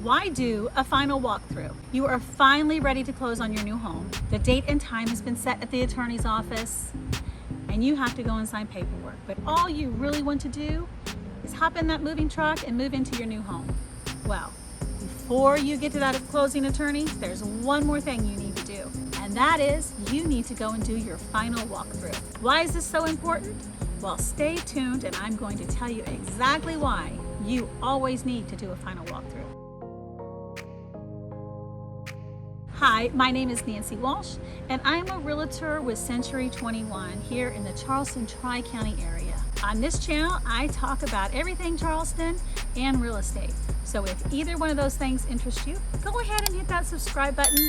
Why do a final walkthrough? You are finally ready to close on your new home. The date and time has been set at the attorney's office, and you have to go and sign paperwork. But all you really want to do is hop in that moving truck and move into your new home. Well, before you get to that closing attorney, there's one more thing you need to do, and that is you need to go and do your final walkthrough. Why is this so important? Well, stay tuned, and I'm going to tell you exactly why you always need to do a final walkthrough. Hi, my name is Nancy Walsh, and I'm a realtor with Century 21 here in the Charleston Tri-County area. On this channel, I talk about everything Charleston and real estate. So if either one of those things interest you, go ahead and hit that subscribe button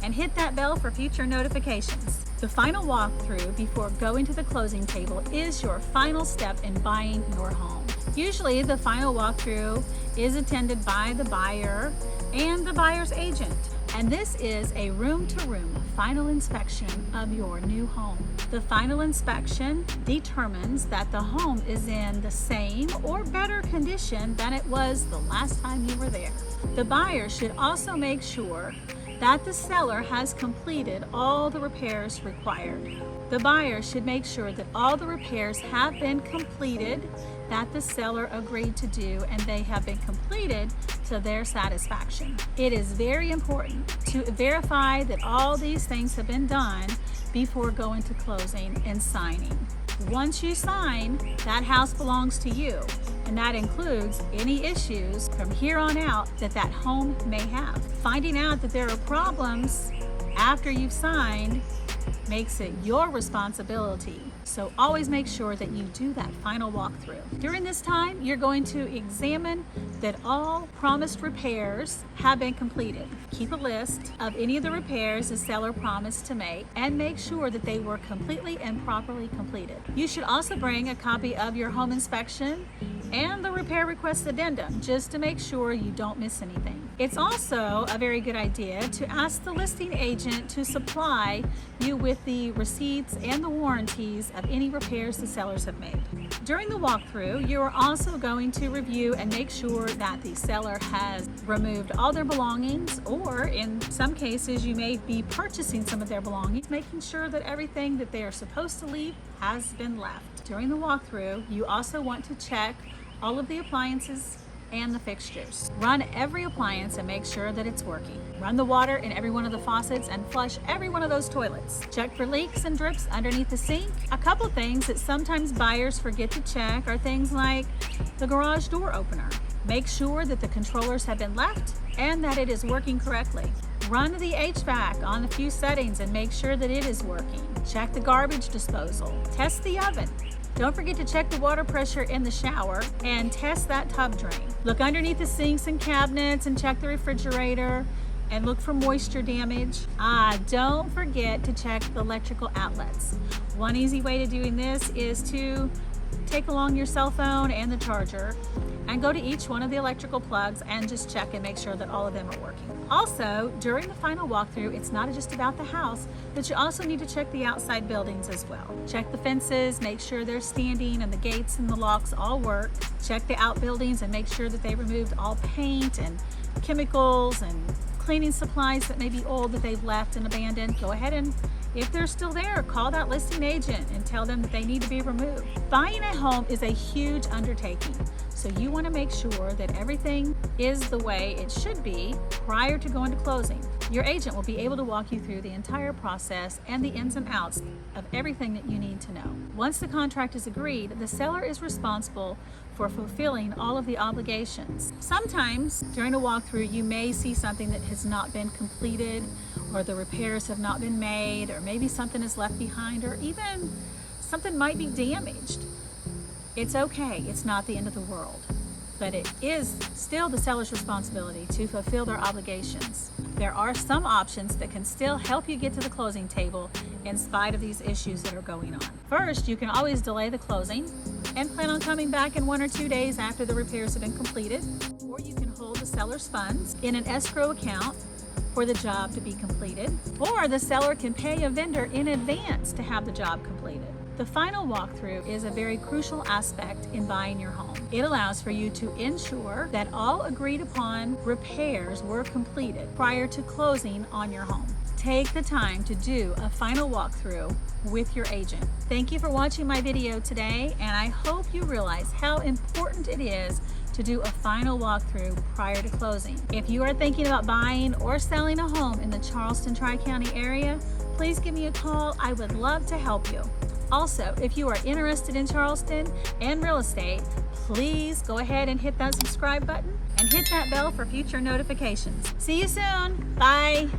and hit that bell for future notifications. The final walkthrough before going to the closing table is your final step in buying your home. Usually the final walkthrough is attended by the buyer and the buyer's agent. And this is a room-to-room final inspection of your new home. The final inspection determines that the home is in the same or better condition than it was the last time you were there. The buyer should also make sure that the seller has completed all the repairs required. The buyer should make sure that all the repairs have been completed that the seller agreed to do, and they have been completed to their satisfaction. It is very important to verify that all these things have been done before going to closing and signing. Once you sign, that house belongs to you, and that includes any issues from here on out that that home may have. Finding out that there are problems after you've signed makes it your responsibility. So always make sure that you do that final walkthrough. During this time, you're going to examine that all promised repairs have been completed. Keep a list of any of the repairs the seller promised to make and make sure that they were completely and properly completed. You should also bring a copy of your home inspection and the repair request addendum just to make sure you don't miss anything. It's also a very good idea to ask the listing agent to supply you with the receipts and the warranties of any repairs the sellers have made. During the walkthrough, you are also going to review and make sure that the seller has removed all their belongings, or in some cases you may be purchasing some of their belongings, making sure that everything that they are supposed to leave has been left. During the walkthrough, you also want to check all of the appliances and the fixtures. Run every appliance and make sure that it's working. Run the water in every one of the faucets and flush every one of those toilets. Check for leaks and drips underneath the sink. A couple things that sometimes buyers forget to check are things like the garage door opener. Make sure that the controllers have been left and that it is working correctly. Run the HVAC on a few settings and make sure that it is working. Check the garbage disposal. Test the oven. Don't forget to check the water pressure in the shower and test that tub drain. Look underneath the sinks and cabinets and check the refrigerator and look for moisture damage. Don't forget to check the electrical outlets. One easy way to doing this is to take along your cell phone and the charger and go to each one of the electrical plugs and just check and make sure that all of them are working. Also, during the final walkthrough, it's not just about the house, but you also need to check the outside buildings as well. Check the fences, make sure they're standing and the gates and the locks all work. Check the outbuildings and make sure that they removed all paint and chemicals and cleaning supplies that may be old that they've left and abandoned. Go ahead and, if they're still there, call that listing agent and tell them that they need to be removed. Buying a home is a huge undertaking, so you want to make sure that everything is the way it should be prior to going to closing. Your agent will be able to walk you through the entire process and the ins and outs of everything that you need to know. Once the contract is agreed, the seller is responsible for fulfilling all of the obligations. Sometimes during a walkthrough, you may see something that has not been completed, or the repairs have not been made, or maybe something is left behind, or even something might be damaged. It's okay, it's not the end of the world, but it is still the seller's responsibility to fulfill their obligations. There are some options that can still help you get to the closing table in spite of these issues that are going on. First, you can always delay the closing and plan on coming back in 1 or 2 days after the repairs have been completed, or you can hold the seller's funds in an escrow account for the job to be completed, or the seller can pay a vendor in advance to have the job completed. The final walkthrough is a very crucial aspect in buying your home. It allows for you to ensure that all agreed upon repairs were completed prior to closing on your home. Take the time to do a final walkthrough with your agent. Thank you for watching my video today, and I hope you realize how important it is to do a final walkthrough prior to closing. If you are thinking about buying or selling a home in the Charleston Tri-County area, please give me a call. I would love to help you. Also, if you are interested in Charleston and real estate, please go ahead and hit that subscribe button and hit that bell for future notifications. See you soon. Bye.